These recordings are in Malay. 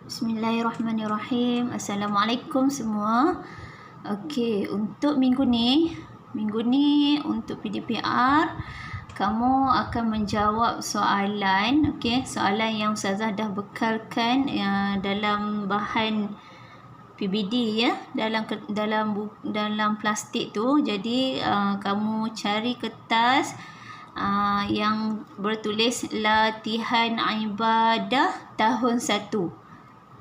Bismillahirrahmanirrahim. Assalamualaikum semua. Okey, untuk minggu ni untuk PDPR kamu akan menjawab soalan, okey, soalan yang Ustazah dah bekalkan dalam bahan PBD ya, dalam plastik tu. Jadi kamu cari kertas yang bertulis latihan ibadah tahun 1.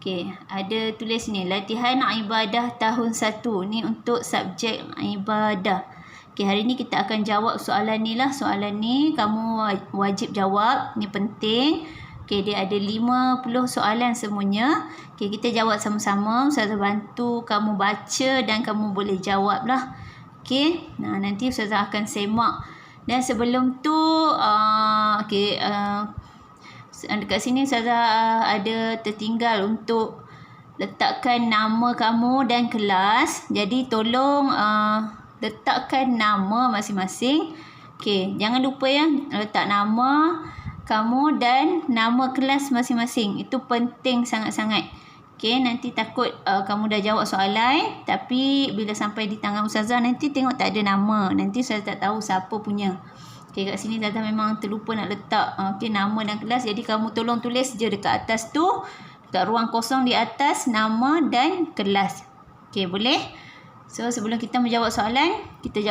Okey, ada tulis ni latihan ibadah tahun 1. Ni untuk subjek ibadah. Okey, hari ni kita akan jawab soalan ni lah. Soalan ni kamu wajib jawab. Ni penting. Okey, dia ada 50 soalan semuanya. Okey, kita jawab sama-sama. Ustazah bantu kamu baca dan kamu boleh jawab lah. Okey, nanti Ustazah akan semak. Dan sebelum tu, dekat sini Ustazah ada tertinggal untuk letakkan nama kamu dan kelas. Jadi tolong letakkan nama masing-masing. Okey, jangan lupa ya, letak nama kamu dan nama kelas masing-masing. Itu penting sangat-sangat. Okey, nanti takut kamu dah jawab soalan tapi bila sampai di tangan Ustazah nanti tengok tak ada nama. Nanti Ustazah tak tahu siapa punya. Okey, kat sini Ustazah memang terlupa nak letak nama dan kelas. Jadi kamu tolong tulis je dekat atas tu, dekat ruang kosong di atas, nama dan kelas. Okey, boleh? So sebelum kita menjawab soalan, kita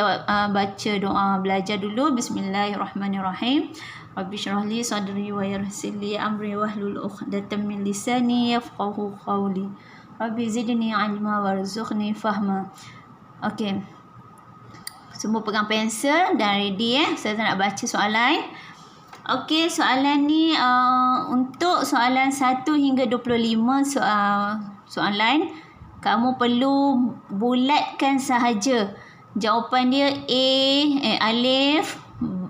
baca doa belajar dulu. Bismillahirrahmanirrahim. Rabbi syrah li sadri wa yassir li amri wahlul 'uqdatam min lisani yafqahu qawli. Rabbi zidni 'ilma warzuqni fahma. Okey. Semua pegang pensel dan ready Saya nak baca soalan. Okey, soalan ni untuk soalan 1 hingga 25 soalan kamu perlu bulatkan sahaja. Jawapan dia alif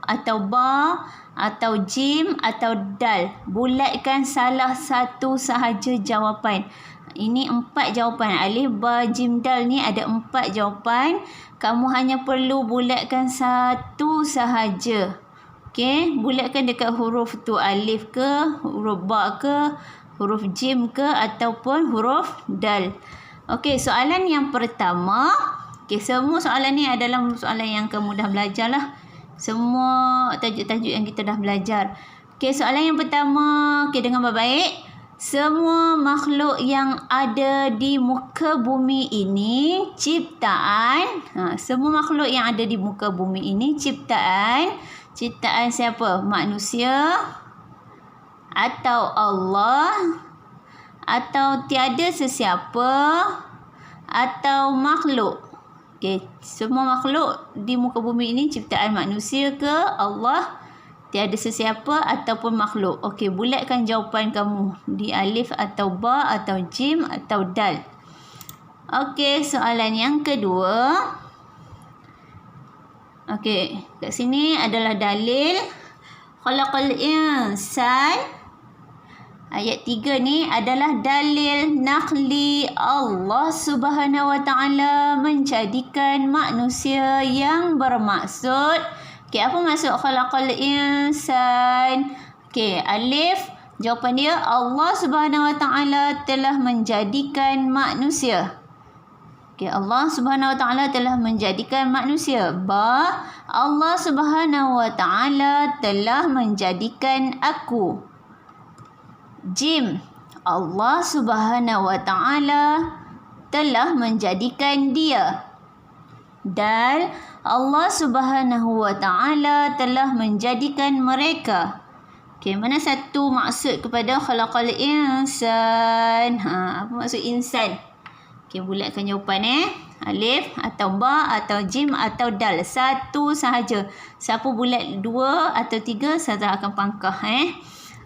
atau ba atau jim atau dal. Bulatkan salah satu sahaja jawapan. Ini 4 jawapan. Alif, ba, jim, dal ni ada 4 jawapan. Kamu hanya perlu bulatkan satu sahaja. Okey, bulatkan dekat huruf tu, alif ke, huruf ba ke, huruf jim ke ataupun huruf dal. Okey, soalan yang pertama. Okey, semua soalan ni adalah soalan yang kamu dah belajar lah. Semua tajuk-tajuk yang kita dah belajar. Okey, soalan yang pertama. Okey, dengar baik-baik. Semua makhluk yang ada di muka bumi ini ciptaan. Semua makhluk yang ada di muka bumi ini ciptaan. Ciptaan siapa? Manusia atau Allah atau tiada sesiapa atau makhluk. Okey, semua makhluk di muka bumi ini ciptaan manusia ke Allah, tiada sesiapa ataupun makhluk. Okey, bulatkan jawapan kamu di alif atau ba atau jim atau dal. Okey, soalan yang kedua. Okey, kat sini adalah dalil khalaqal insan. Ayat 3 ni adalah dalil nakli Allah Subhanahu Wa Taala menjadikan manusia yang bermaksud. Okey, apa maksud khalaqal insan? Okey, alif, jawapan dia Allah Subhanahu Wa Taala telah menjadikan manusia. Okey, Allah Subhanahu Wa Taala telah menjadikan manusia. Ba, Allah Subhanahu Wa Taala telah menjadikan aku. Jim, Allah Subhanahu Wa Taala telah menjadikan dia. Dal, Allah Subhanahu Wa Taala telah menjadikan mereka. Okey, mana satu maksud kepada khalaqal insan? Apa maksud insan? Okey, bulatkan jawapan alif atau ba atau jim atau dal. Satu sahaja. Siapa bulat 2 atau 3, saya akan pangkah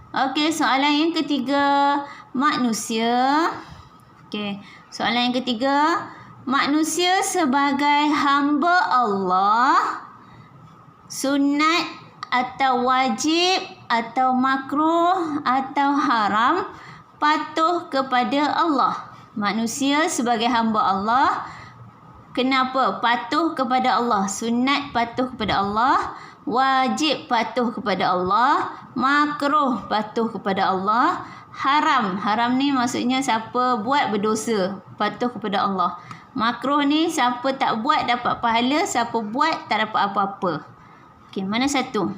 Okey, soalan yang ketiga, manusia. Okey, soalan yang ketiga, manusia sebagai hamba Allah, sunat atau wajib atau makruh atau haram patuh kepada Allah. Manusia sebagai hamba Allah, kenapa patuh kepada Allah? Sunat patuh kepada Allah, wajib patuh kepada Allah, makruh patuh kepada Allah, Haram. Haram ni maksudnya siapa buat berdosa, patuh kepada Allah. Makruh ni siapa tak buat dapat pahala, siapa buat tak dapat apa-apa. Okey, mana satu?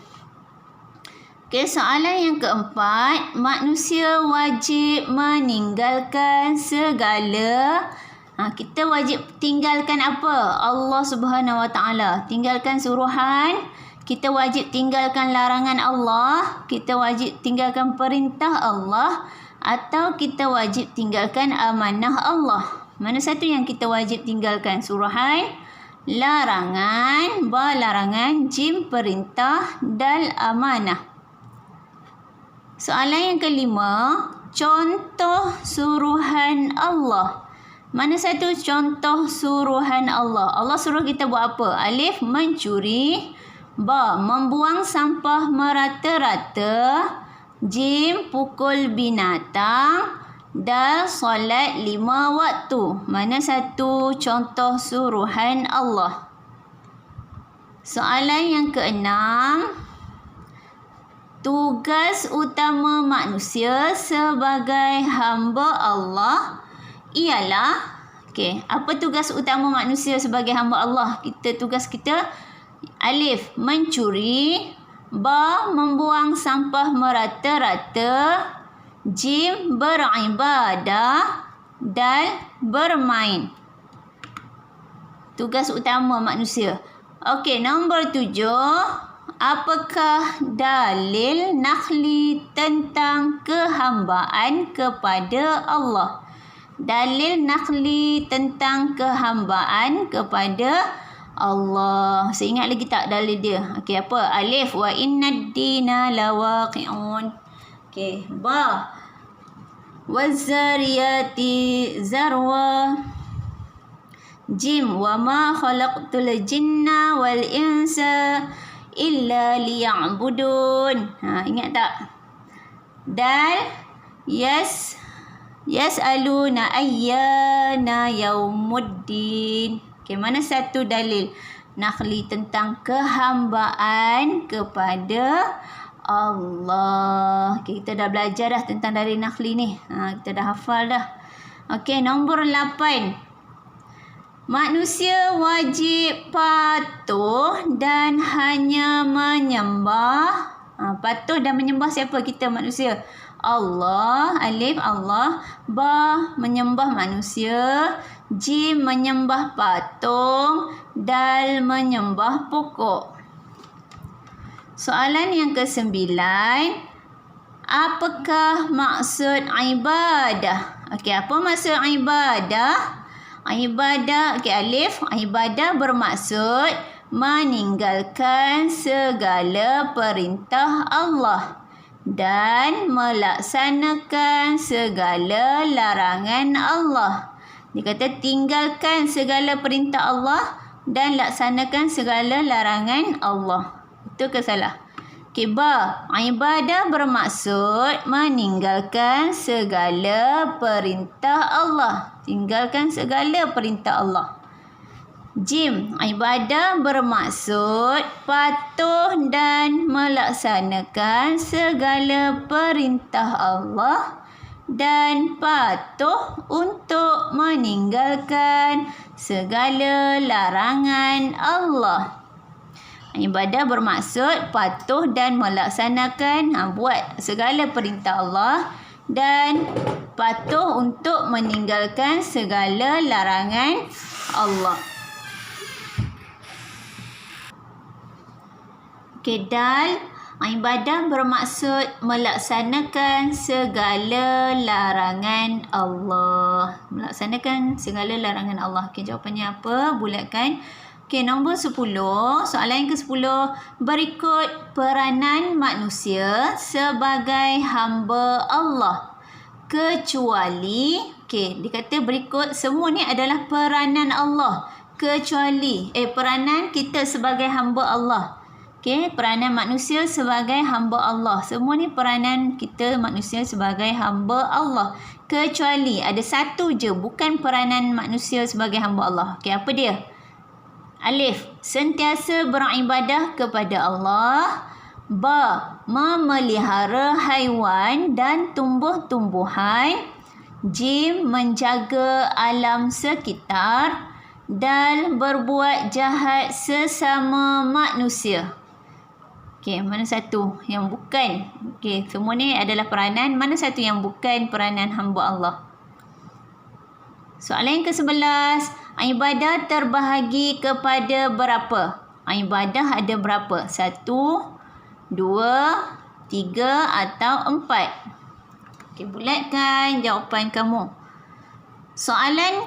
Okey, soalan yang keempat, manusia wajib meninggalkan segala kita wajib tinggalkan apa? Allah Subhanahu Wa Taala. Tinggalkan suruhan, kita wajib tinggalkan larangan Allah, kita wajib tinggalkan perintah Allah, atau kita wajib tinggalkan amanah Allah. Mana satu yang kita wajib tinggalkan? Suruhan, larangan, larangan, jim perintah, dal amanah. Soalan yang kelima, contoh suruhan Allah. Mana satu contoh suruhan Allah? Allah suruh kita buat apa? Alif, mencuri. Ba, membuang sampah merata-rata. Jim, pukul binatang. Dal, solat 5 waktu. Mana satu contoh suruhan Allah? Soalan yang keenam, tugas utama manusia sebagai hamba Allah ialah, apa tugas utama manusia sebagai hamba Allah? Tugas kita, alif, mencuri. Ba, membuang sampah merata-rata. Jim, beribadah. Dal, bermain. Tugas utama manusia. Okey, nombor 7. Apakah dalil nakli tentang kehambaan kepada Allah? Dalil nakli tentang kehambaan kepada Allah. Saya ingat lagi tak dalil dia? Okey, apa? Alif, wa innad dina lawaqi'un. Okey, ba, wazariyati zarwa. Jim, wa ma khalaqtul jinna wal insa illa liya'budun. Ingat tak? Dal, yas'aluna ayyana yaumuddin. Okey, mana satu dalil nakli tentang kehambaan kepada Allah? Okey, kita dah belajar dah tentang dalil nakli ni. Kita dah hafal dah. Okey, nombor 8. Manusia wajib patuh dan hanya menyembah. Patuh dan menyembah siapa kita manusia? Allah. Alif, Allah. Ba, menyembah manusia. Jim, menyembah patung. Dal, menyembah pokok. Soalan yang ke-9. Apakah maksud ibadah? Okey, apa maksud ibadah? Ibadah, alif, ibadah bermaksud meninggalkan segala perintah Allah dan melaksanakan segala larangan Allah. Dia kata tinggalkan segala perintah Allah dan laksanakan segala larangan Allah. Betul ke salah? Ba, ibadah bermaksud meninggalkan segala perintah Allah. Tinggalkan segala perintah Allah. Jim, ibadah bermaksud patuh dan melaksanakan segala perintah Allah dan patuh untuk meninggalkan segala larangan Allah. Ibadah bermaksud patuh dan melaksanakan buat segala perintah Allah dan patuh untuk meninggalkan segala larangan Allah. Okey, dal, ibadah bermaksud melaksanakan segala larangan Allah. Melaksanakan segala larangan Allah. Okey, jawapannya apa? Bulatkan. Okey, nombor 10. Soalan yang ke-10. Berikut peranan manusia sebagai hamba Allah. Kecuali, dia kata berikut semua ni adalah peranan Allah. Kecuali, peranan kita sebagai hamba Allah. Peranan manusia sebagai hamba Allah. Semua ni peranan kita manusia sebagai hamba Allah. Kecuali ada satu je, bukan peranan manusia sebagai hamba Allah. Apa dia? Alif, sentiasa beribadah kepada Allah. Ba. Memelihara haiwan dan tumbuh-tumbuhan. Jim. Menjaga alam sekitar. Dal. Berbuat jahat sesama manusia. Okey, mana satu yang bukan? Okey, semua ni adalah peranan. Mana satu yang bukan peranan hamba Allah? Soalan yang ke-11. Ibadah terbahagi kepada berapa? Ibadah ada berapa? 1, 2, 3 atau 4? Okey, bulatkan jawapan kamu. Soalan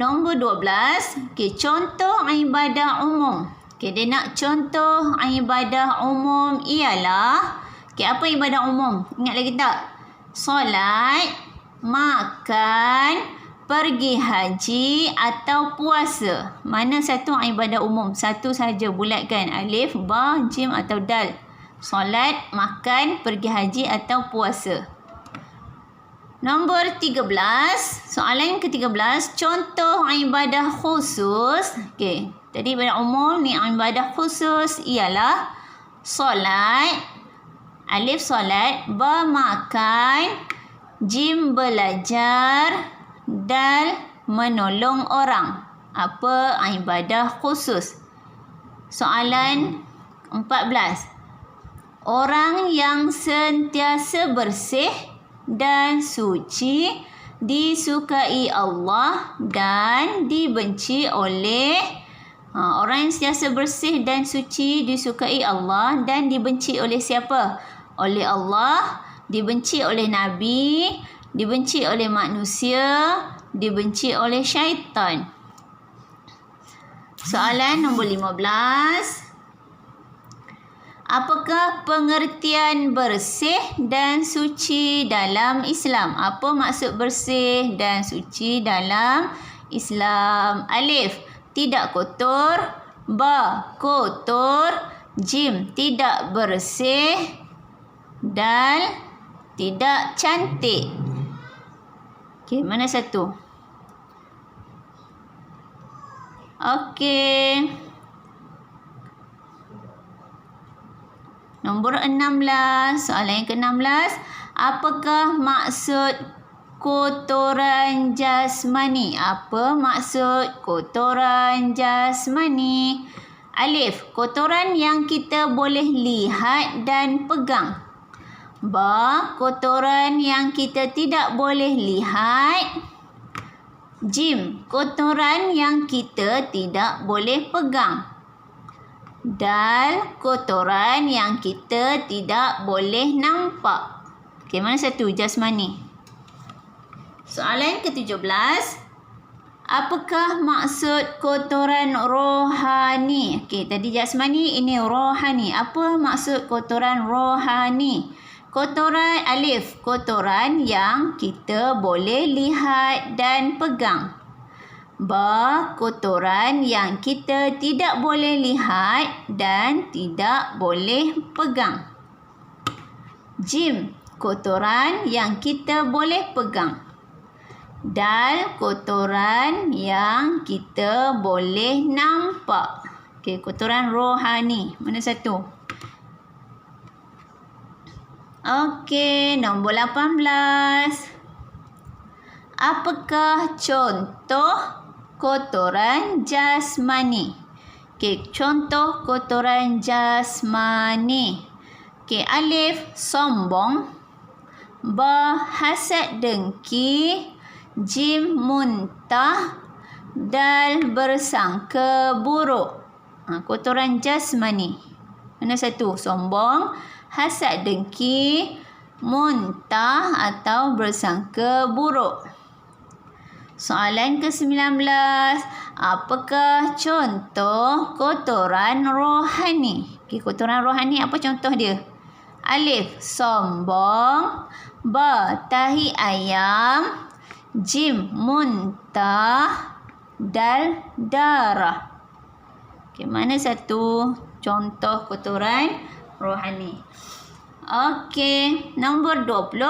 nombor 12. Okey, contoh ibadah umum. Okey, dia nak contoh ibadah umum ialah, okey, apa ibadah umum? Ingat lagi tak? Solat, makan, pergi haji atau puasa. Mana satu ibadah umum? Satu saja, bulatkan. Alif, ba, jim atau dal. Solat, makan, pergi haji atau puasa. Nombor 13. Soalan ke-13. Contoh ibadah khusus. Okey. Tadi ibadah umum, ni ibadah khusus ialah solat, alif solat, ba makan, jim belajar, dal menolong orang. Apa ibadah khusus? Soalan 14. Orang yang sentiasa bersih dan suci disukai Allah dan dibenci oleh orang yang sentiasa bersih dan suci disukai Allah dan dibenci oleh siapa? Oleh Allah, dibenci oleh Nabi, dibenci oleh manusia, dibenci oleh syaitan. Soalan nombor 15. Apakah pengertian bersih dan suci dalam Islam? Apa maksud bersih dan suci dalam Islam? Alif. Tidak kotor. Ba. Kotor. Jim. Tidak bersih. Dal. Tidak cantik. Okey, mana satu? Okey. Nombor 16. Soalan yang ke-16. Apakah maksud kotoran jasmani? Apa maksud kotoran jasmani? Alif. Kotoran yang kita boleh lihat dan pegang. Ba. Kotoran yang kita tidak boleh lihat. Jim. Kotoran yang kita tidak boleh pegang. Dal. Kotoran yang kita tidak boleh nampak. Okey, mana satu? Jasmani. Soalan ke-17. Apakah maksud kotoran rohani? Okey, tadi jasmani, ini rohani. Apa maksud kotoran rohani? Kotoran, alif, kotoran yang kita boleh lihat dan pegang. Ba. Kotoran yang kita tidak boleh lihat dan tidak boleh pegang. Jim. Kotoran yang kita boleh pegang. Dal. Kotoran yang kita boleh nampak. Okey, kotoran rohani. Mana satu? Okey, nombor 18. Apakah contoh kotoran jasmani? Okey, contoh kotoran jasmani. Okey, alif, sombong. Ba. Hasad dengki. Jim. Muntah. Dal. Bersangka buruk. Kotoran jasmani. Mana satu? Sombong, hasad dengki, muntah atau bersangka buruk. Soalan ke-19. Apakah contoh kotoran rohani? Okay, kotoran rohani apa contoh dia? Alif, sombong. Ba. Tahi ayam. Jim. Muntah. Dal. Darah. Okay, mana satu contoh kotoran rohani? Okey, nombor 20.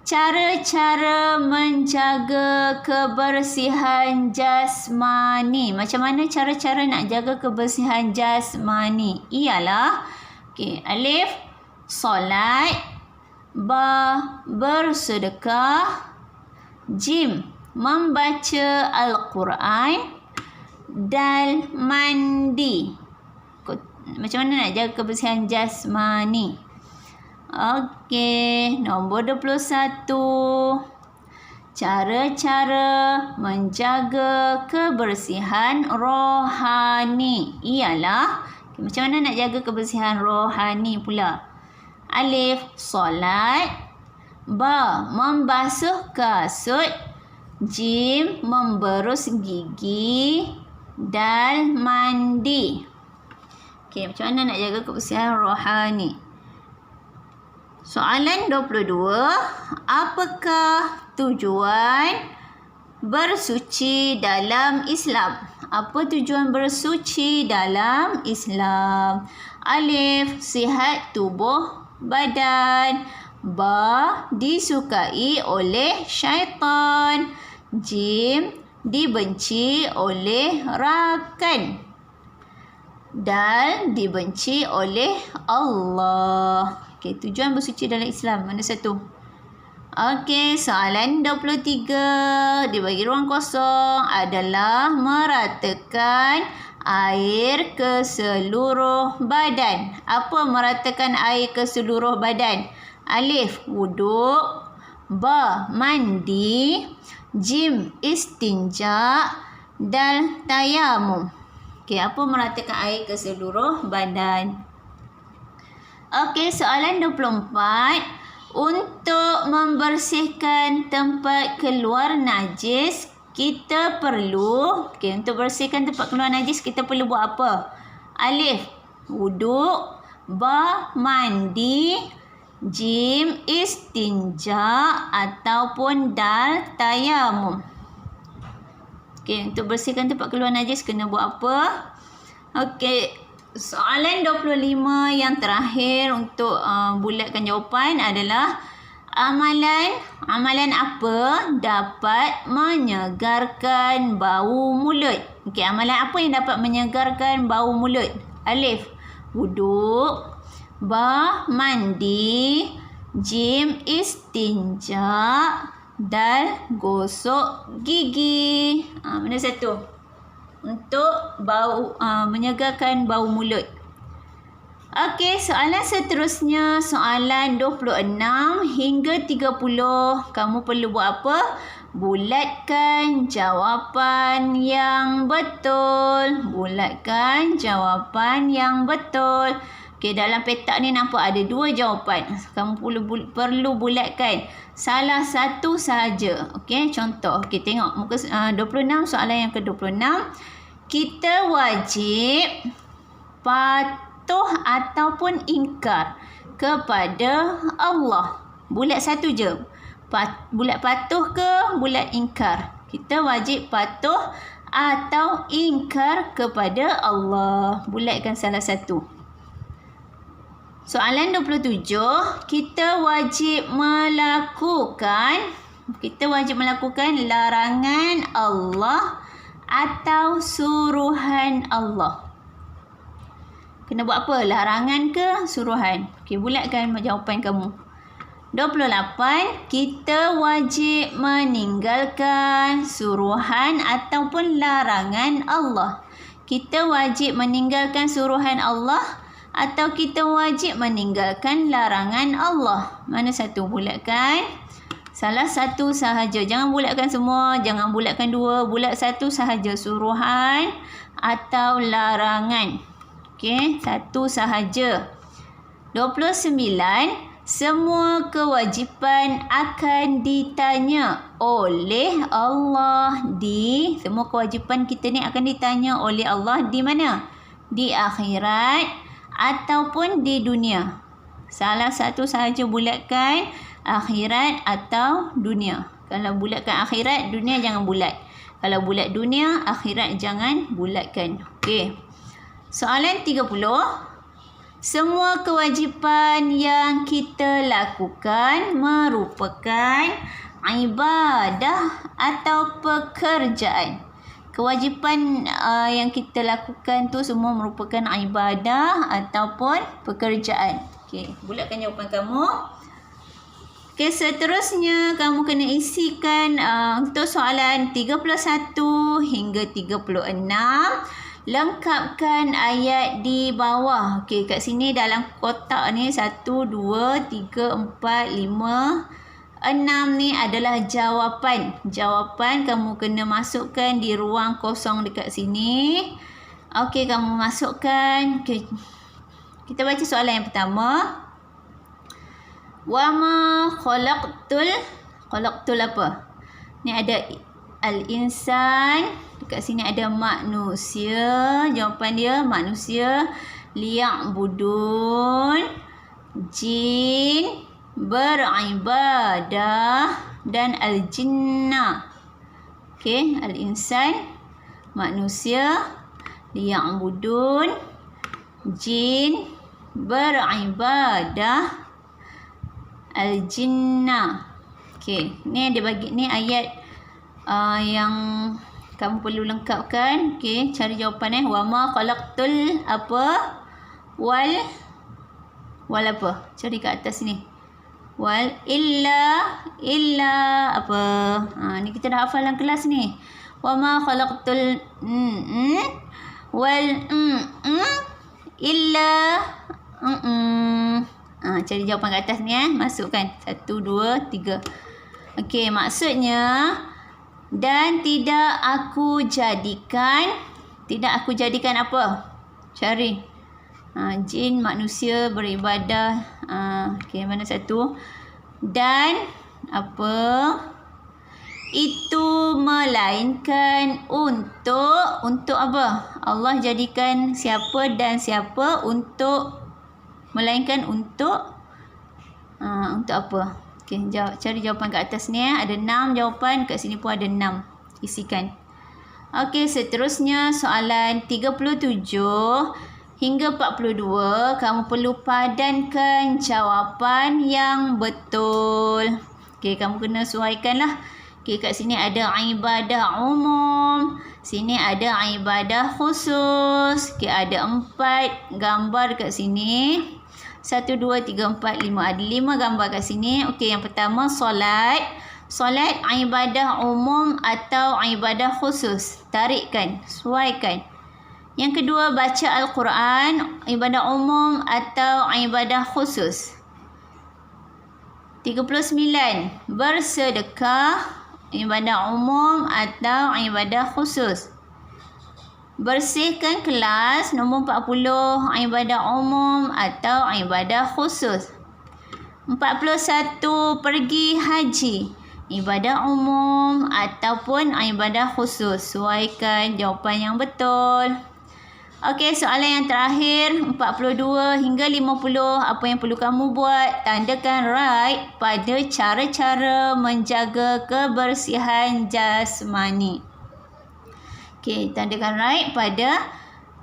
Cara-cara menjaga kebersihan jasmani. Macam mana cara-cara nak jaga kebersihan jasmani? Ialah Okey, alif solat, ba bersedekah, jim membaca Al-Quran, dal mandi. Macam mana nak jaga kebersihan jasmani? Okey, nombor 21. Cara-cara menjaga kebersihan rohani ialah, macam mana nak jaga kebersihan rohani pula? Alif solat, ba membasuh kasut, jim memberus gigi, dal mandi. Okey, macam mana nak jaga kebersihan rohani? Soalan 22. Apakah tujuan bersuci dalam Islam? Apa tujuan bersuci dalam Islam? Alif, sihat tubuh badan. Ba, disukai oleh syaitan. Jim, dibenci oleh rakan. Dal, dibenci oleh Allah. Okey, tujuan bersuci dalam Islam. Mana satu? Okey, soalan 23. Dibagi ruang kosong adalah meratakan air ke seluruh badan. Apa meratakan air ke seluruh badan? Alif, wuduk. Ba, mandi. Jim, istinja. Dal, tayamum. Okey, apa meratakan air ke seluruh badan? Okey, soalan 24. Untuk membersihkan tempat keluar najis, kita perlu, untuk bersihkan tempat keluar najis, kita perlu buat apa? Alif, wuduk. Ba, mandi. Jim, istinja. Ataupun dal, tayamum. Okey, untuk bersihkan tempat keluar najis, kena buat apa? Okey. Soalan 25 yang terakhir untuk bulatkan jawapan adalah amalan apa dapat menyegarkan bau mulut? Okey, amalan apa yang dapat menyegarkan bau mulut? Alif, wuduk. Ba, mandi. Jim, istinja. Dal, gosok gigi. Mana satu? Untuk menyegarkan bau mulut. Okey, soalan seterusnya, soalan 26 hingga 30. Kamu perlu buat apa? Bulatkan jawapan yang betul. Bulatkan jawapan yang betul. Okey, dalam petak ni nampak ada dua jawapan. Kamu perlu bulatkan salah satu sahaja. Okey, contoh. Okey, tengok muka 26, soalan yang ke-26. Kita wajib patuh ataupun ingkar kepada Allah. Bulat satu je. Bulat patuh ke bulat ingkar? Kita wajib patuh atau ingkar kepada Allah. Bulatkan salah satu. Soalan 27. Kita wajib melakukan larangan Allah atau suruhan Allah. Kena buat apa? Larangan ke suruhan? Okey, bulatkan jawapan kamu. 28. Kita wajib meninggalkan suruhan ataupun larangan Allah. Kita wajib meninggalkan suruhan Allah atau kita wajib meninggalkan larangan Allah? Mana satu? Bulatkan salah satu sahaja. Jangan bulatkan semua. Jangan bulatkan dua. Bulat satu sahaja. Suruhan atau larangan. Okey, satu sahaja. 29. Semua kewajipan akan ditanya oleh Allah semua kewajipan kita ni akan ditanya oleh Allah di mana? Di akhirat ataupun di dunia. Salah satu sahaja bulatkan, akhirat atau dunia. Kalau bulatkan akhirat, dunia jangan bulat. Kalau bulat dunia, akhirat jangan bulatkan. Okey. Soalan 30. Semua kewajipan yang kita lakukan merupakan ibadah atau pekerjaan. kewajipan yang kita lakukan tu semua merupakan ibadah ataupun pekerjaan. Okey, bulatkan jawapan kamu. Okey, seterusnya kamu kena isikan untuk soalan 31 hingga 36. Lengkapkan ayat di bawah. Okey, kat sini dalam kotak ni 1, 2, 3, 4, 5, 6 ni adalah jawapan. Jawapan kamu kena masukkan di ruang kosong dekat sini. Okey, kamu masukkan. Okey. Kita baca soalan yang pertama. Wa ma khalaqtul apa? Ni ada al-insan. Dekat sini ada manusia. Jawapan dia manusia. Liya'budun. Jin. Beribadah. Dan al-jinnah. Okey. Al-insan. Manusia. Liya'budun. Jin. Beribadah. Al-jinnah. Okey. Ni dia bagi ni ayat yang kamu perlu lengkapkan. Okey, cari jawapan wa ma khalaqtul apa? Wal apa? Cari kat atas ni. Wal illa apa? Ni kita dah hafal dalam kelas ni. Wa ma khalaqtul wal illa cari jawapan kat atas ni masukkan 1 2 3. Okey, maksudnya dan tidak aku jadikan apa? Cari. Jin manusia beribadah. Okey, mana satu? Dan apa? Itu melainkan untuk apa? Allah jadikan siapa dan siapa untuk melainkan untuk apa? Okey, cari jawapan kat atas ni. Ada 6 jawapan. Kat sini pun ada 6. Isikan. Okey, seterusnya soalan 37 hingga 42. Kamu perlu padankan jawapan yang betul. Okey, kamu kena sesuaikan lah. Okey, kat sini ada ibadah umum. Sini ada ibadah khusus. Okey, ada 4 gambar kat sini. 1, 2, 3, 4, 5. Ada 5 gambar kat sini. Okey, yang pertama solat. Solat ibadah umum atau ibadah khusus. Tarikkan, sesuaikan. Yang kedua, baca Al-Quran. Ibadah umum atau ibadah khusus. 39. Bersedekah. Ibadah umum atau ibadah khusus. Bersihkan kelas. Nombor 40. Ibadah umum atau ibadah khusus. 41. Pergi haji. Ibadah umum ataupun ibadah khusus. Sesuaikan jawapan yang betul. Okey, soalan yang terakhir 42 hingga 50. Apa yang perlu kamu buat? Tandakan right pada cara-cara menjaga kebersihan jasmani. Okey, tandakan right pada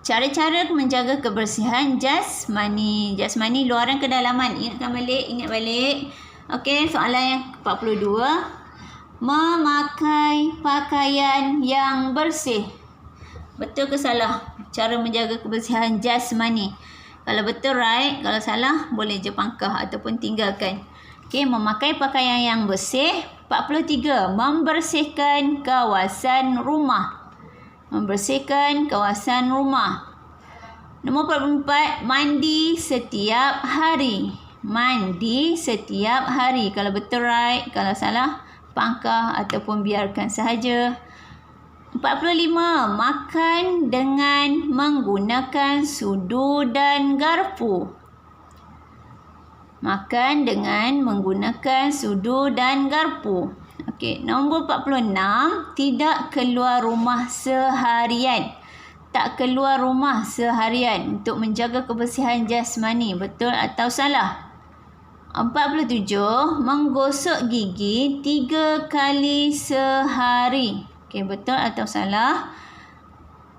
cara-cara menjaga kebersihan jasmani. Jasmani luaran ke dalaman. Ingat balik. Okey, soalan yang 42. Memakai pakaian yang bersih. Betul ke salah? Cara menjaga kebersihan jasmani. Kalau betul right, kalau salah boleh je pangkah ataupun tinggalkan. Okey, memakai pakaian yang bersih. 43. Membersihkan kawasan rumah. Membersihkan kawasan rumah. Nombor 44. Mandi setiap hari. Mandi setiap hari. Kalau betul right, kalau salah pangkah ataupun biarkan sahaja. 45. Makan dengan menggunakan sudu dan garpu. Makan dengan menggunakan sudu dan garpu. Okey, nombor 46. Tidak keluar rumah seharian. Tak keluar rumah seharian untuk menjaga kebersihan jasmani. Betul atau salah? 47. Menggosok gigi 3 kali sehari. Okey, betul atau salah?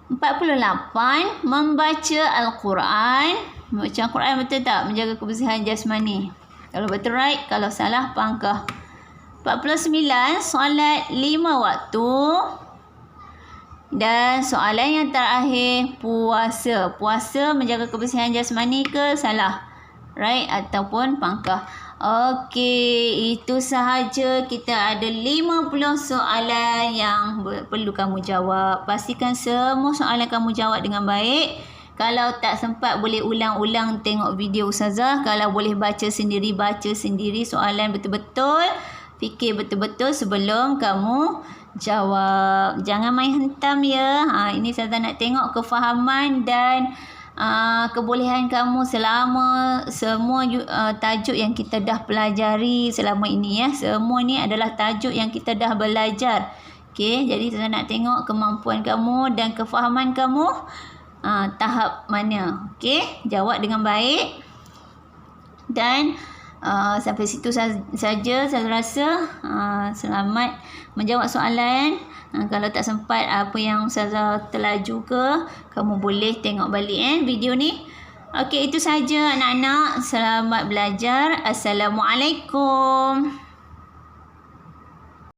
48. Membaca Al-Quran. Membaca Al-Quran betul tak? Menjaga kebersihan jasmani. Kalau betul right, kalau salah pangkah. 49. Solat 5 waktu. Dan soalan yang terakhir, puasa. Puasa menjaga kebersihan jasmani ke? Salah. Right? Ataupun pangkah. Okey, itu sahaja. Kita ada 50 soalan yang perlu kamu jawab. Pastikan semua soalan kamu jawab dengan baik. Kalau tak sempat, boleh ulang-ulang tengok video Ustazah. Kalau boleh baca sendiri soalan betul-betul. Fikir betul-betul sebelum kamu jawab. Jangan main hentam ya. Ini Ustazah nak tengok kefahaman dan kebolehan kamu selama semua tajuk yang kita dah pelajari selama ini ya. Semua ni adalah tajuk yang kita dah belajar. Okey, jadi Ustazah nak tengok kemampuan kamu dan kefahaman kamu tahap mana. Okey, jawab dengan baik. Dan sampai situ saja saya rasa. Selamat menjawab soalan. Kalau tak sempat apa yang Ustazah terlaju ke, kamu boleh tengok balik video ni. Okey, itu saja anak-anak. Selamat belajar. Assalamualaikum.